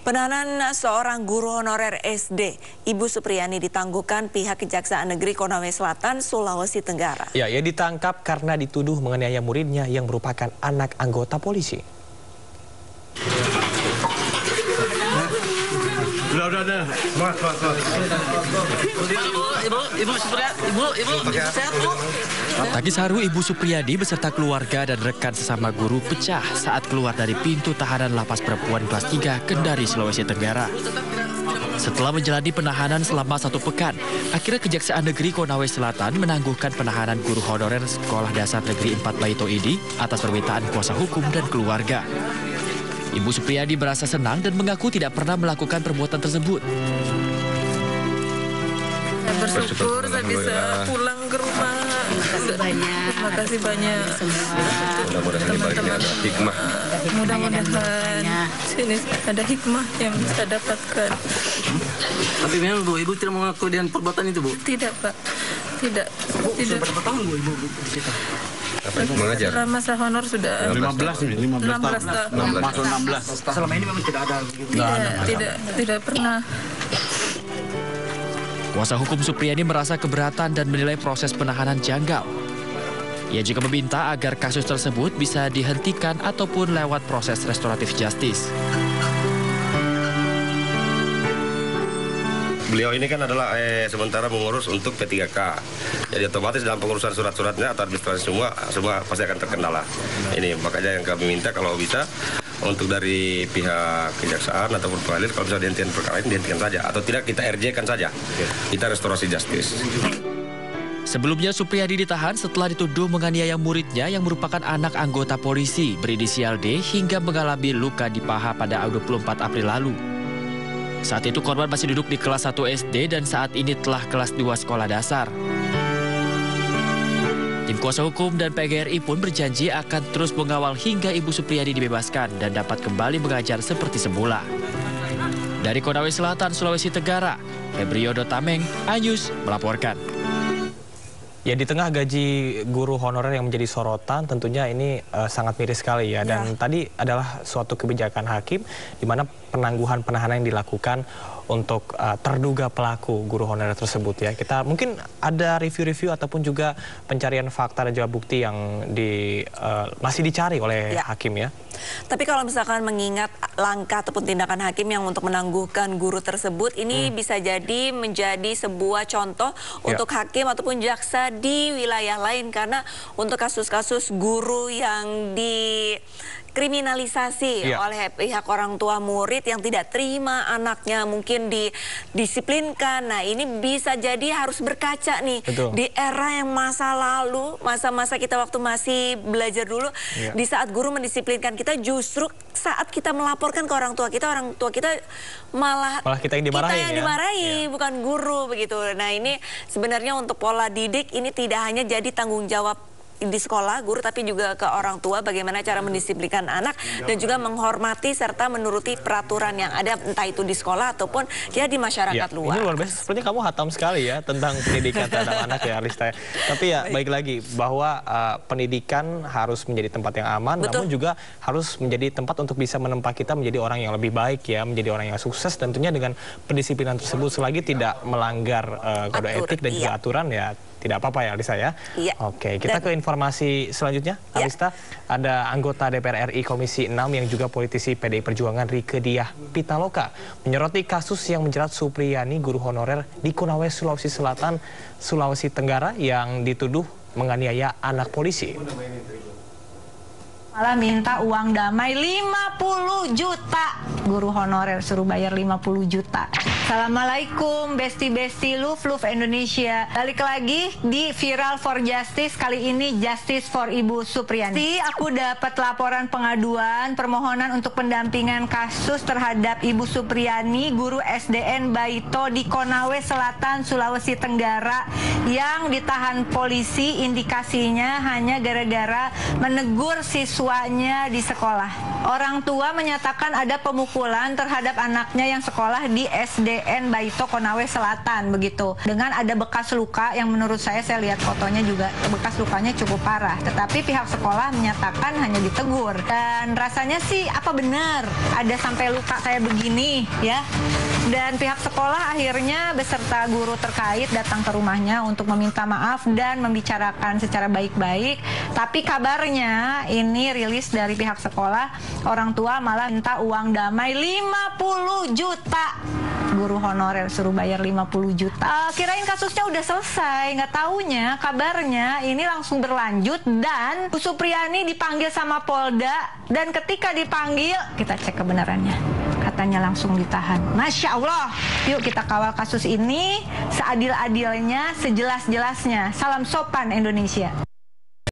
Penahanan seorang guru honorer SD, Ibu Supriyani, ditangguhkan pihak Kejaksaan Negeri Konawe Selatan, Sulawesi Tenggara. Ya, ia ditangkap karena dituduh menganiaya muridnya yang merupakan anak anggota polisi. Udah. Ibu sehat, Bu. Tangis haru Ibu Supriyadi beserta keluarga dan rekan sesama guru pecah saat keluar dari pintu tahanan Lapas Perempuan kelas 3 Kendari, Sulawesi Tenggara. Setelah menjalani penahanan selama 1 pekan, akhirnya Kejaksaan Negeri Konawe Selatan menangguhkan penahanan guru honorer Sekolah Dasar Negeri 4 Baito ini atas permintaan kuasa hukum dan keluarga. Ibu Supriyadi merasa senang dan mengaku tidak pernah melakukan perbuatan tersebut. Saya bersyukur saya bisa pulang ke rumah. Terima kasih banyak. Mudah-mudahan ada hikmah. Mudah-mudahan sini ada hikmah yang bisa dapatkan. Tapi memang Bu, Ibu tidak mengaku dengan perbuatan itu, Bu? Tidak, Pak. Tidak. Berapa tahun Bu Ibu di situ? Mengajar. Selama masa honor sudah 15 tahun. Masuk 16. Selama ini memang tidak ada. Tidak pernah. Kuasa hukum Supriyadi merasa keberatan dan menilai proses penahanan janggal. Ia juga meminta agar kasus tersebut bisa dihentikan ataupun lewat proses restoratif justice. Beliau ini kan adalah sementara mengurus untuk P3K. Jadi otomatis dalam pengurusan surat-suratnya atau administrasi semua pasti akan terkendala. Ini makanya yang kami minta kalau bisa untuk dari pihak kejaksaan ataupun pengadilan kalau bisa dihentikan perkara ini dihentikan saja atau tidak kita RJ-kan saja. Kita restorasi justice. Sebelumnya Supriyadi ditahan setelah dituduh menganiaya muridnya yang merupakan anak anggota polisi berinisial D hingga mengalami luka di paha pada 24 April lalu. Saat itu korban masih duduk di kelas 1 SD dan saat ini telah kelas 2 sekolah dasar. Tim kuasa hukum dan PGRI pun berjanji akan terus mengawal hingga Ibu Supriyadi dibebaskan dan dapat kembali mengajar seperti semula. Dari Konawe Selatan, Sulawesi Tenggara, Febriodo Tameng, iNews melaporkan. Ya, di tengah gaji guru honorer yang menjadi sorotan, tentunya ini sangat miris sekali ya. Dan tadi adalah suatu kebijakan hakim di mana penangguhan penahanan yang dilakukan untuk terduga pelaku guru honorer tersebut ya. Kita mungkin ada review-review ataupun juga pencarian fakta dan juga bukti yang masih dicari oleh hakim ya. Tapi kalau misalkan mengingat langkah ataupun tindakan hakim yang untuk menangguhkan guru tersebut, ini bisa jadi menjadi sebuah contoh untuk hakim ataupun jaksa di wilayah lain. Karena untuk kasus-kasus guru yang dikriminalisasi oleh pihak orang tua murid yang tidak terima anaknya mungkin didisiplinkan. Nah, ini bisa jadi harus berkaca nih di era yang masa lalu, masa-masa kita waktu masih belajar dulu, di saat guru mendisiplinkan kita, justru saat kita melaporkan ke orang tua kita malah kita yang dimarahi, bukan guru begitu. Nah, ini sebenarnya untuk pola didik ini tidak hanya jadi tanggung jawab di sekolah guru, tapi juga ke orang tua bagaimana cara mendisiplinkan anak dan juga menghormati serta menuruti peraturan yang ada, entah itu di sekolah ataupun ya di masyarakat luar. Ini luar biasa, sepertinya kamu hatam sekali ya tentang pendidikan terhadap anak ya, Arista. Tapi ya baik lagi bahwa pendidikan harus menjadi tempat yang aman, namun juga harus menjadi tempat untuk bisa menempa kita menjadi orang yang lebih baik ya, menjadi orang yang sukses. Tentunya dengan pendisiplinan tersebut selagi tidak melanggar kode etik dan juga aturan ya tidak apa-apa ya, Alista ya. Oke, kita ke informasi selanjutnya, Alista. Ada anggota DPR RI Komisi 6 yang juga politisi PDI Perjuangan Rieke Diah Pitaloka menyoroti kasus yang menjerat Supriyani, guru honorer di Konawe, Sulawesi Selatan, Sulawesi Tenggara yang dituduh menganiaya anak polisi. Malah minta uang damai 50 juta. Guru honorer suruh bayar 50 juta. Assalamualaikum besti-besti Luf Indonesia. Balik lagi di Viral for Justice, kali ini Justice for Ibu Supriyani. Aku dapat laporan pengaduan permohonan untuk pendampingan kasus terhadap Ibu Supriyani, guru SDN Baito di Konawe Selatan, Sulawesi Tenggara yang ditahan polisi. Indikasinya hanya gara-gara menegur siswanya di sekolah. Orang tua menyatakan ada pemukulan pemukulan terhadap anaknya yang sekolah di SDN Baito Konawe Selatan begitu. Dengan ada bekas luka yang menurut saya lihat fotonya juga bekas lukanya cukup parah. Tetapi pihak sekolah menyatakan hanya ditegur. Dan rasanya sih apa benar ada sampai luka kayak begini ya. Dan pihak sekolah akhirnya beserta guru terkait datang ke rumahnya untuk meminta maaf dan membicarakan secara baik-baik. Tapi kabarnya ini rilis dari pihak sekolah, orang tua malah minta uang damai 50 juta. Guru honorer suruh bayar 50 juta. Kirain kasusnya udah selesai, nggak taunya kabarnya ini langsung berlanjut dan Bu Supriyani dipanggil sama Polda dan ketika dipanggil kita cek kebenarannya. Katanya langsung ditahan. Masya Allah. Yuk kita kawal kasus ini seadil-adilnya, sejelas-jelasnya. Salam sopan Indonesia.